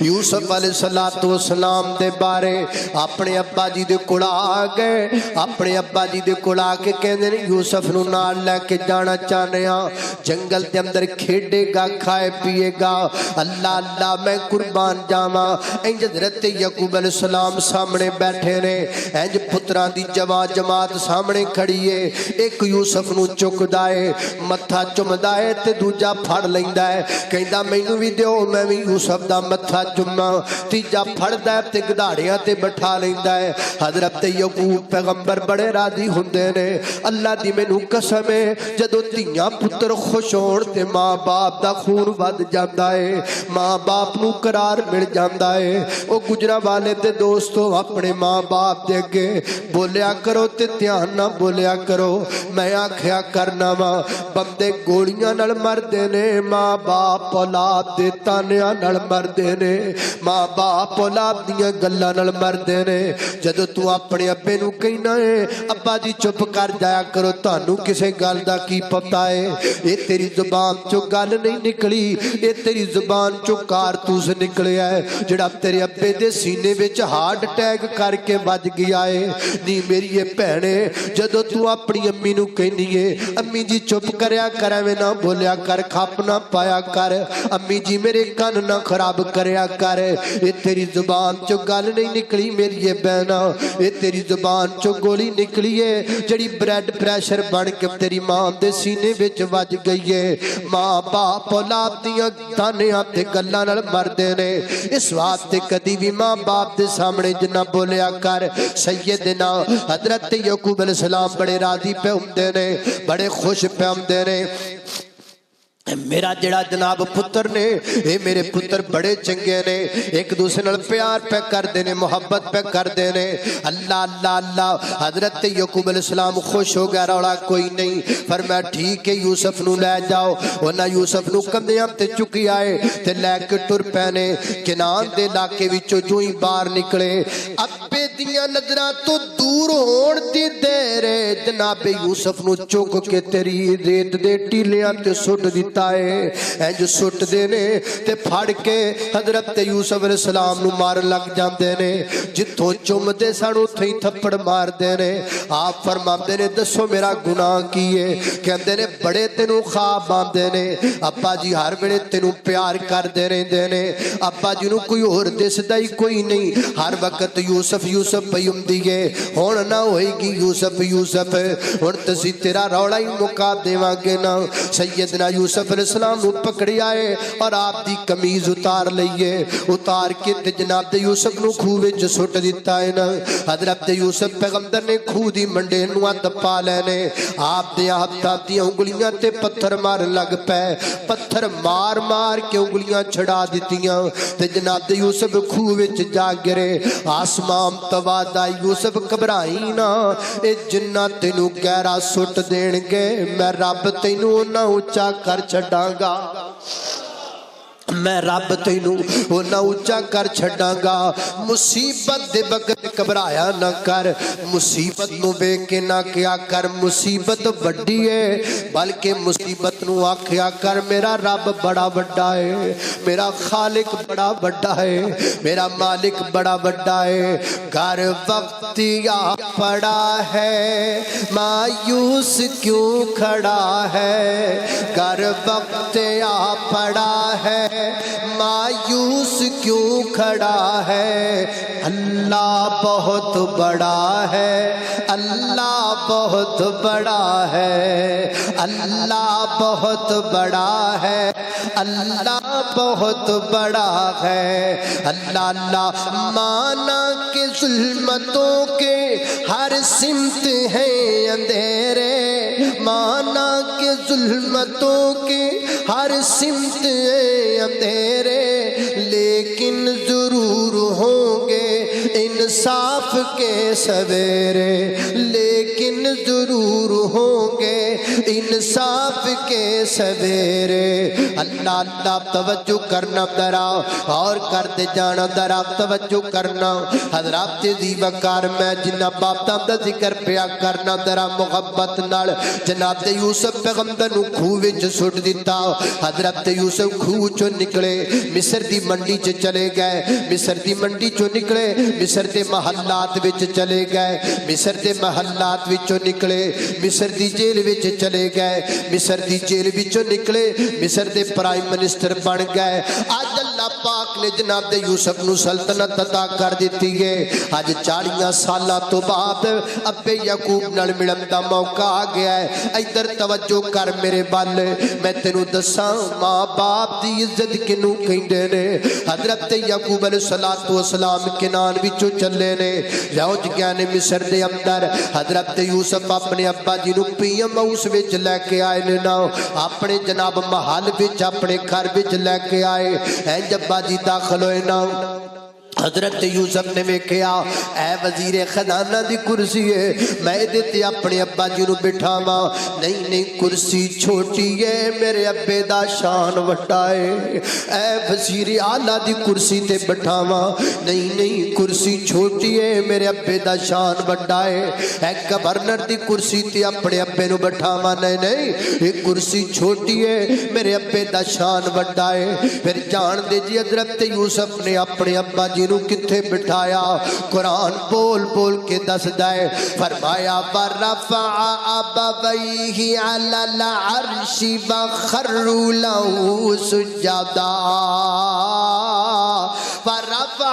یوسف علیہ السلام دے بارے، اپنے ابا جی دے کول آ گئے، اپنے ابا جی دے کول آ کے کہندے نے یوسف نو نال لے کے جانا چاہنے ہاں، جنگل دے اندر کھیڈے گا کھائے پیے گا۔ اللہ اللہ میں قربان جاواں، انج حضرت یعقوب علیہ السلام سامنے بیٹھے نے، انج پتراں دی جماعت سامنے کھڑی ہے، ایک یوسف نو چکدا ہے، متھا چمدا ہے تے دوجا پھڑ لیندا ہے، کہندا مینوں وی دیو میں یوسف دا متھا چما، تیجا پھڑدا ہے تے گداڑیاں تے بٹھا لیندا ہے۔ حضرت یعقوب پیغمبر بڑے راضی ہوندے نے، اللہ دی مینوں قسم ہے جدوں دھیاں پتر خوش ہون تے ماں باپ دا خون ود جاندا ہے، ماں باپ نو قرار مل جاندا ہے۔ او گجرا والے تے دوستو اپنے ماں باپ دے اگے بولیا کرو تے دھیان نہ بولیا کرو، میں آکھیا کرنا وا بندے گولیاں نال مردے نے، ماں باپ اولاد دے تانے نال مردے نے، ماں باپ اولاد دیاں گلاں نال مردے نے۔ جدوں تو اپنے ابے نو کہنا ہے ابا جی چپ کر جایا کرو، تانوں کسے گل دا کی پتہ ہے، اے تیری زبان چوں گل نہیں نکلی، اے تیری زبان چوں کارتوس نکلیا ہے جڑا تیرے ابے دے سینے وچ ہارٹ اٹیک کر کے بج گیا ہے۔ نی میری یہ بھینے جدوں تو اپنی امی نو کہنی ہے امی جی چپ کریا کر، ایویں نہ بولیا کر، کھپ نہ پایا کر، امی جی میرے کن نہ خراب کریا کر اے تیری زبان چو گل نہیں نکلی میری بہنا اے تیری زبان چو گولی نکلی ہے جڑی بریڈ پریشر بن کے تیری ماں دے سینے وچ وج گئی ہے ماں باپ اولاد دیاں تانیاں تے گلاں نال مردے نے اس واسطے کدی بھی ماں باپ دے سامنے جنہ بولیا کر سیدنا حضرت یعقوب علیہ السلام بڑے راضی پہ ہوندے نے بڑے خوش پہ ہوندے نے میرا جڑا جناب پتر نے اے میرے پتر بڑے چنگے نے ایک دوسرے نال پیار پہ کر دینے محبت پہ کر دینے اللہ اللہ اللہ حضرت یعقوب علیہ السلام خوش ہو گیا روڑا کوئی نہیں فرمایا ٹھیک ہے یوسف نو لے جاؤ ورنہ یوسف نو کندھیاں تے چکی آئے تے لے کے ٹر پینے کنان دے علاقے وچوں جو ہی باہر نکلے ابے دیاں نظراں تو دور ہون دی دیرے جناب یوسف نو چک کے تیری ریت دے ٹیلیاں تے سٹ دیتا انج سٹ دینے تے پھڑ کے حضرت یوسف علیہ السلام نو مار لگ جاندے نے جتھوں چم دے سن اوتھے ہی تھپڑ مار دینے آپ فرماندے نے دسو میرا گناہ کی ہے کہندے نے بڑے تینوں خواب آندے نے ابا جی ہر ویلے تینوں پیار کر دے رہندے نے ابا جی نو کوئی اور دسدا ہی کوئی نہیں ہر وقت یوسف یوسف پئی ہوندی ہے ہن نہ ہوئے گی یوسف یوسف ہن تسی تیرا روڑا ہی مکا دیواں گے نا سیدنا یوسف علیہ السلام نو پکڑی آئے اور آپ دی کمیز اتار لئیے اتار کے جناب دے یوسف نو کھو وچ سٹ دیتا ہے نا حضرت یوسف پیغمبر نے کھو دی منڈے نو دپا لینے آپ دے ہتھاں دی انگلیاں تے پتھر مار لگ پے پتھر مار مار کے انگلیاں چھڑا دتیاں تے جناب دے یوسف کھو وچ جا گرے آسمان توادا یوسف گھبرائی نا اے جنہ تینوں گہرا سٹ دین گے میں رب تینوں نہ اونچا کر چھڑاں گا میں رب تینوں نہ اونچا کر چھڑاں گا مصیبت دے وقت گھبرایا نہ کر مصیبت نو بے کے نہ کیا کر مصیبت بڑی ہے بلکہ مصیبت نو آکھیا کر میرا رب بڑا بڑا ہے میرا خالق بڑا بڑا ہے میرا مالک بڑا بڑا ہے گھر وقت آ پڑا ہے مایوس کیوں کھڑا ہے گھر وقت آ پڑا ہے مایوس کیوں کھڑا ہے اللہ بہت بڑا ہے اللہ بہت بڑا ہے اللہ بہت بڑا ہے اللہ بہت بڑا ہے اللہ اللہ مانا کہ ظلمتوں کے ہر سمت ہیں اندھیرے مانا کہ ظلمتوں کے ہر سمت ہیں اندھیرے لیکن ضرور ہوں گے انصاف کے سویرے لیکن ضرور ہوں گے انصاف کے سویرے اللہ اللہ توجہ کرنا درا اور کرتے جانا درا توجہ کرنا حضرات دی وقار میں جنہ باپتا دا ذکر پیا کرنا درا محبت نال جناب یوسف پیغمبر نو کھو وچ سٹ دیتا حضرت یوسف کھو چو نکلے مصر دی منڈی چ چلے گئے مصر دی منڈی چو نکلے مصر دے محلات وچ چلے گئے مصر دے محلات وچوں نکلے مصر دی جیل وچ چلے گئے مصر دی جیل وچوں نکلے مصر دے پرائم منسٹر بن گئے آج اللہ پاک نے جناب دے یوسف نو سلطنت عطا کر دیتی ہے آج 40 سالہ تو بعد ابے یعقوب نال ملن دا موقع آ گیا ہے ادھر توجہ کر میرے بال میں تینوں دساں ماں باپ دی عزت کنوں کہندے نے حضرت یعقوب علیہ السلام کنان وچوں چلے نے پہنچ گیا نے مصر دے اندر حضرت یوسف اپنے ابا جی نو پی ایم ہاؤس وچ لے کے آئے نے نا اپنے جناب محل وچ اپنے گھر وچ لے کے آئے جب ابا جی داخل ہوئے نا حضرت یوسف نے میں کہا اے وزیر خزانہ دی کرسی ہے میں دیتے اپنے ابا جی نو بٹھا ماں نہیں نہیں کرسی چھوٹی ہے میرے ابے دا شان وڈا ہے اے وزیر اعلیٰ دی کرسی تے بٹھا ماں نہیں نہیں کرسی چھوٹی ہے میرے ابے دا شان وڈا ہے اے گورنر دی کرسی تے اپنے ابے نو بٹھا ماں نہیں نہیں ایک کرسی چھوٹی ہے میرے ابے دا شان وڈا ہے پھر جان دے جی حضرت یوسف نے اپنے ابا جی جی نو کتھے بٹھایا؟ قرآن بول بول کے دسدا ہے، فرمایا ورفع ابویہ علی العرش وخروا له سجدا، ورفع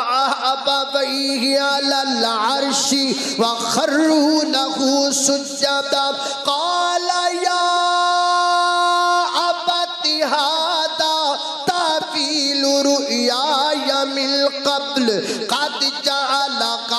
ابویہ علی العرش وخروا له سجدا، قال یا ابت ھذا تعویل رؤیای من قبل قد جعلک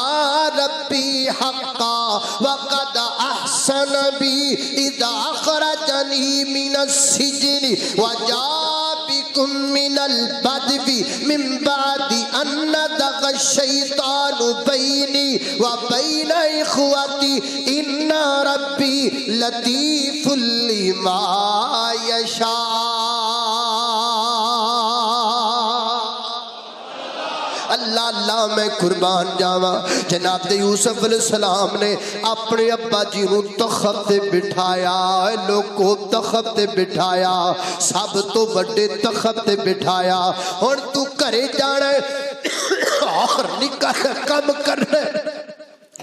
ربی حقا وقد احسن بی اذ اخرجنی من السجن وجاء بکم من البدو من بعد ان نزغ الشیطان بینی وبین اخوتی ان ربی لطیف لما یشاء۔ اللہ اللہ میں قربان جاواں، جناب یوسف علیہ السلام نے اپنے ابا جی نو تخت تے بٹھایا، لوگوں تخت تے بٹھایا، سب تو بڑے تخت تے بٹھایا۔ ہن تو گھرے جانا ہے اور نکاح کا کم کرنا ہے،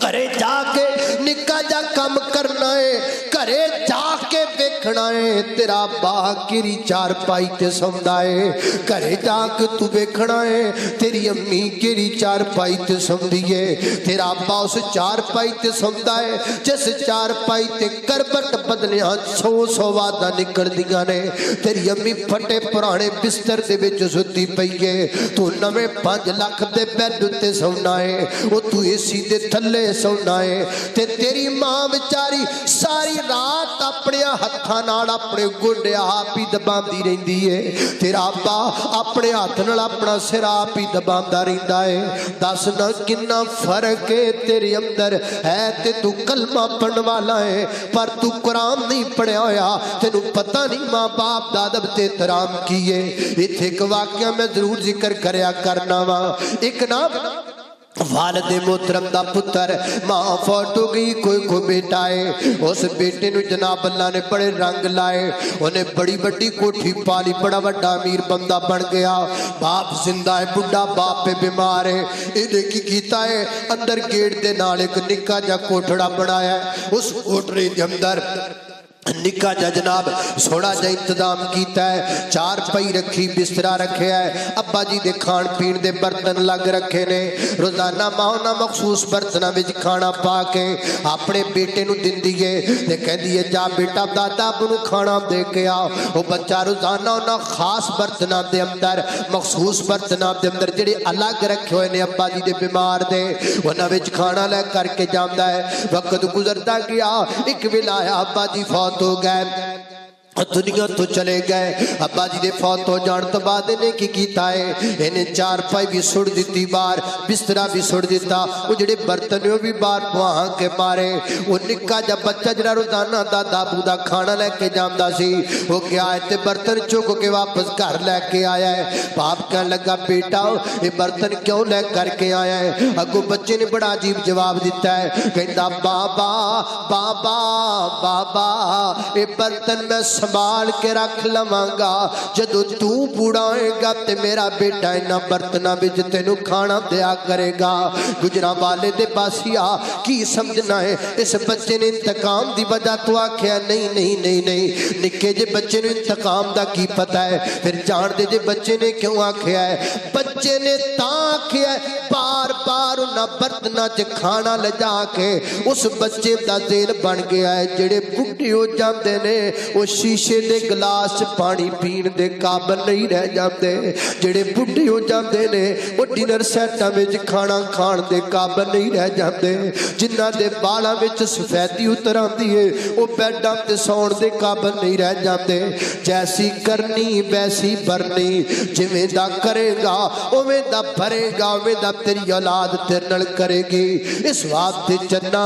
گھرے جا کے نکاح جا کم کرنا ہے، گھرے جا کے ویکھنا ہے تیرا با کیری چار پائی تے سوندا ہے، گھرے جا کے تو ویکھنا ہے تیری امی کیری چار پائی تے سوندی ہے، تیرا با اس چار پائی تے سوندا ہے جس چار پائی تے کربٹ بدلیاں سو سو واداں نکلدیاں نے، تیری امی پھٹے پرانے بستر دے وچ ستی پئی ہے، تو نویں 5 لاکھ دے بیڈ تے سونا ہے، او تو اے سی دے تھلے سونا ہے، تے تیری ماں بیچاری ساری رات اپنے ہتھاں نال اپنے گوڈے آپ ہی دباندی رہندی ہے، تیرا ابا اپنے ہاتھ نال اپنا سر آپ ہی دباندا رہندا ہے۔ دس نہ کنا فرق ہے تیرے اندر ہے، تے تو کلمہ پڑھن والا ہے پر تو قرآن نہیں پڑھیا ہویا، تینوں پتہ نہیں ماں باپ دا ادب تے احترام کی ہے۔ ایتھے ایک واقعہ میں ضرور ذکر کریا کرنا وا، ایک نا والد محترم دا پتر، ماں فوت ہو گئی، کوئی بیٹا ہے، اس بیٹے نو جناب اللہ نے بڑے رنگ لائے، انہیں بڑی بڑی کوٹھی پالی، بڑا بڑا امیر بندہ بن گیا، باپ زندہ ہے، بڑھا باپ پہ بیمار ہے، انہیں کی کیتا ہے اندر گیٹ دے نال ایک نکا جا کوٹھڑا بنایا ہے، اس کوٹھڑے دے اندر نکا جا جناب سوڑا جا انتظام کیتا ہے، چار پائی رکھی، بسترا رکھے ہے، ابا جی دے کھان پین دے برتن لگ رکھے نے، روزانہ ماں مخصوص برتنہ وچ کھانا پا کے اپنے بیٹے نو دن دیئے، تے کہہ دیئے جا بیٹا دادا بنو کھانا دے کے آؤ، وہ بچہ روزانہ انہا خاص برتنہ دے اندر، مخصوص برتنہ دے اندر جڑے الگ رکھے ہوئے نے ابا جی دے بیمار دے، انہا وچ کھانا لے کر کے جامدہ ہے، وقت گزرتا گیا، ایک ویلا ابا جی فوت ہو گئے، دنیا تو چلے گئے، ابا جی دے فوت ہو جان تو بعد انہیں کی کیتا ہے، انہیں چار پائی بھی سڑ دیتی بار، بسترہ بھی سڑ دیتا، وہ جڑے برتنوں بھی بار پوہاں کے مارے، وہ نکا جب بچہ جڑا روزانہ دادا بودا کھانا لے کے جامدہ سی، وہ کیا آئے تے برتن چوکو کے واپس گھر لے کے آیا ہے، باپ کہنے لگا بیٹا یہ برتن کیوں لے کر کے آیا ہے؟ اگو بچے نے بڑا عجیب جواب دیتا ہے، کہتا بابا بابا بابا یہ برتن میں سنبھال کے رکھ لمانگا، جدو تو بوڑھا ہوئے گا تے میرا بیٹا انہا برتنا بچ تینو کھانا دیا کرے گا۔ گجرا والے دے پاسیا کی سمجھنا ہے، اس بچے نے انتقام دی وجہ تو آکھیا نہیں نہیں نہیں نہیں، نکے جے بچے نے انتقام دا کی پتہ ہے، پھر جان دے جے بچے نے کیوں آکھیا ہے، بچے نے تاں آکھیا ہے بار بار انہا برتنا چے کھانا لجا کے، اس بچے دا ذہن بن گیا ہے جڑے بڑھے ہو جاندے نے وہ شیشے دے گلاس پانی پین دے قابل نہیں رہ جاندے، جڑے بڑھے ہو جاندے نے وہ ڈنر سیٹاں وچ کھانا کھان دے قابل نہیں رہ جاندے، جنہاں دے بالاں وچ سفیدی اتر آندی ہے وہ بیڈاں تے سون دے قابل نہیں رہ جاندے۔ جیسی کرنی ویسی بھرنی، جویں دا کرے گا اویں دا بھرے گا، اویں دا تیری اولاد تیرے نال کرے گی۔ اس واسطے جنہ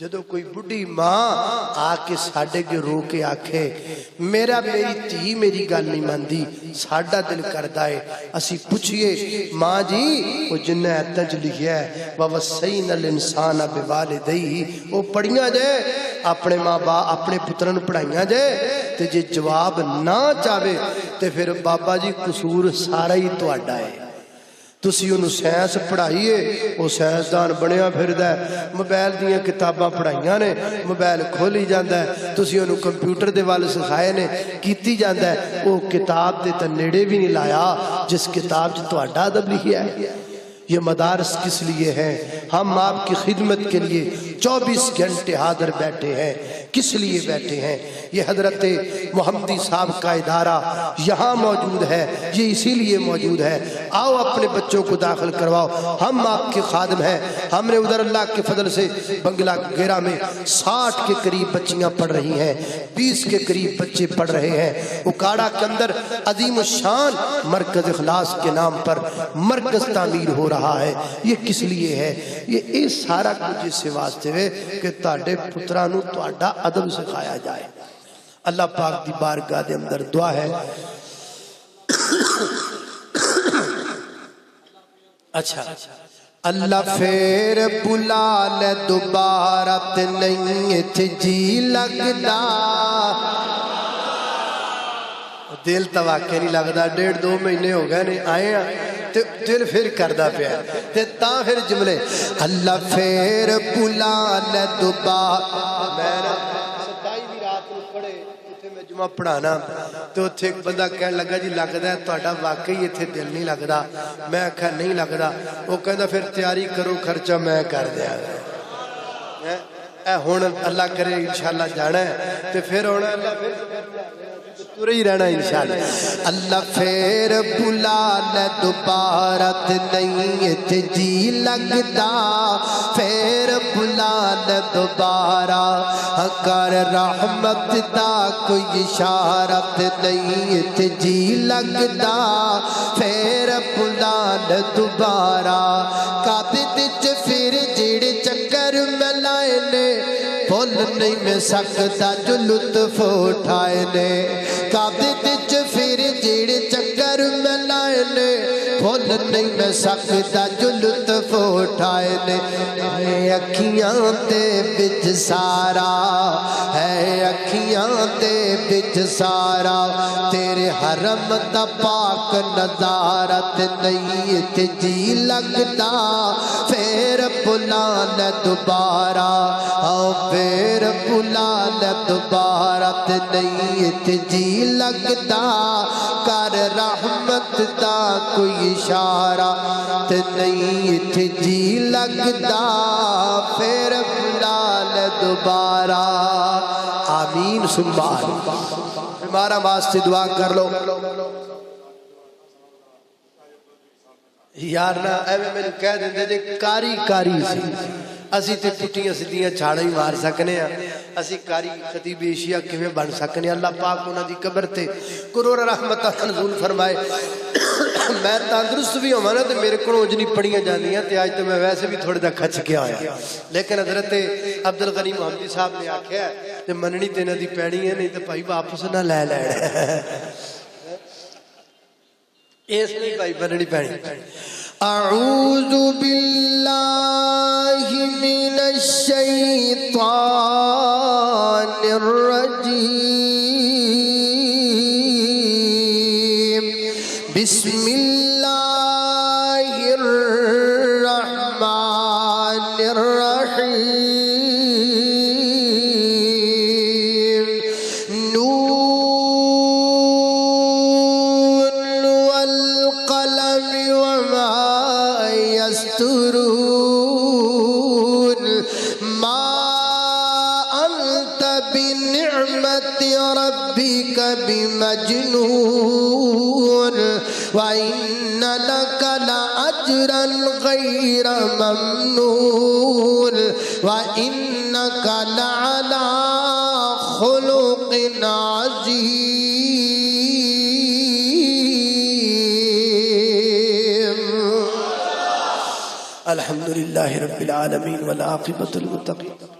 جدو کوئی بڑھی ماں آ کے ساڈے کے رو کے آکھے میرا میری تھی میری گل نہیں ماندی ساڈا دل کردا ہے اسی پوچھئے ماں جی وہ جنہ ایتاں لکھیا ہے وَوَصَّيْنَا الْإِنسَانَ بِوَالِدَيْهِ وہ پڑھیاں جے اپنے ماں باپ اپنے پتروں پڑھائیاں جے تے جے جواب نہ چاہے تے پھر بابا جی قصور سارا ہی تہاڈا ہے تسی انہوں سائنس پڑھائیے وہ سائنسدان بنیا پھردا ہے موبائل دیاں کتاباں پڑھائیاں نے موبائل کھولی جاندا ہے تسی انہوں کمپیوٹر دے وال سکھائے نے کیتی جاندا ہے وہ کتاب دے تے نیڑے بھی نہیں لایا جس کتاب جو تہاڈا ادب لکھیا ہے یہ مدارس کس لیے ہیں ہم آپ کی خدمت کے لیے 24 گھنٹے حاضر بیٹھے ہیں کس لیے بیٹھے ہیں یہ حضرت محمدی صاحب کا ادارہ یہاں موجود ہے یہ اسی لیے موجود ہے آؤ اپنے بچوں کو داخل کرواؤ ہم آپ کے خادم ہیں ہم نے ادھر اللہ کے فضل سے بنگلہ گیرہ میں 60 کے قریب بچیاں پڑھ رہی ہیں 20 کے قریب بچے پڑھ رہے ہیں اکاڑا کے اندر عظیم الشان مرکز اخلاص کے نام پر مرکز تعمیر ہو رہا ہے یہ کس لیے ہے یہ سارا کچھ اس سے واسطے ہے کہ تاڑے پترانو تاڑا ادب سکھایا جائے اللہ پاک دی بارگاہ دے اندر دعا ہے اچھا اللہ پھر بلا لے دوبارہ تے نہیں تھے جی لگدا دل تو واقعی نہیں لگدا 1.5-2 مہینے ہو گئے نہیں آئے ہیں دل پھر کردہ پیا تے تا پھر جملے اللہ پھر بلا لے دوبارہ میں نا 27 بھی رات میں پڑھے اتھے میں جمعہ پڑھانا تو اتھے ایک بندہ کہنے لگا جی لگدا ہے تہاڈا واقعی اتھے دل نہیں لگدا میں کہا نہیں لگدا وہ کہندا پھر تیاری کرو خرچہ میں کر دیا اے ہون اللہ کرے انشاءاللہ جانا ہے تے پھر ہونا اللہ پھر تورے ہی رہنا انشاءاللہ اللہ پھر بلا لے دوبارہ نہیں تے جی لگدا پھر بلا لے دوبارہ کر رحمت دا کوئی اشارت نہیں تے جی لگدا پھر بلا لے دوبارہ قابد چ پھر جڑے چکر میں لائے نے بھول نہیں میں سکتا جو لطف اٹھائے نے قابد چ پھر جڑے چکر میں لائے نے بھول نہیں میں سکتا جو لطف اٹھائے نے ہے اکھیاں دے بچ سارا ہے اکھیاں دے بچ سارا تیرے حرم دا پاک نظارت نہیں تے جی لگدا پھر بلا لے دوبارہ آؤ پھر بلا لے دوبارہ تے نہیں تے جی لگدا کر رحمت دا کوئی اشارہ تے نہیں تے جی لگدا پھر بلا لے دوبارہ آمین سبحان ہمارا واسطے دعا کر لو یار نا ایویں میں کہہ دیندے جے کاری کاری سی اسی تے ٹٹیاں سدیاں چھاڑا ہی مار سکنے ہیں اسی کاری خطیب ایشیا کیویں بن سکنے ہیں اللہ پاک انہاں دی قبر تے کرور رحمتاں نزول فرمائے میں تندرست بھی ہوں نا تے میرے کو اونج نہیں پڑھیاں جاندیاں تے آج تو میں ویسے بھی تھوڑے دا کھچ کے آیا لیکن حضرت عبدالغنی محمدی صاحب نے آکھیا ہے تے مننی تے انہاں دی پینی ہے نہیں تے بھائی واپس نہ لے لینا اس نہیں بھائی مننی پینی اعوذ باللہ من الشیطان الرجیم بسم اللہ الرحمن الرحیم نون والقلم وما يسترون ما أنت بنعمة ربك بمجنون وإن لك لأجرا غير ممنون وإنك لعلى خلق عظيم الحمد لله رب العالمين والعاقبة للمتقين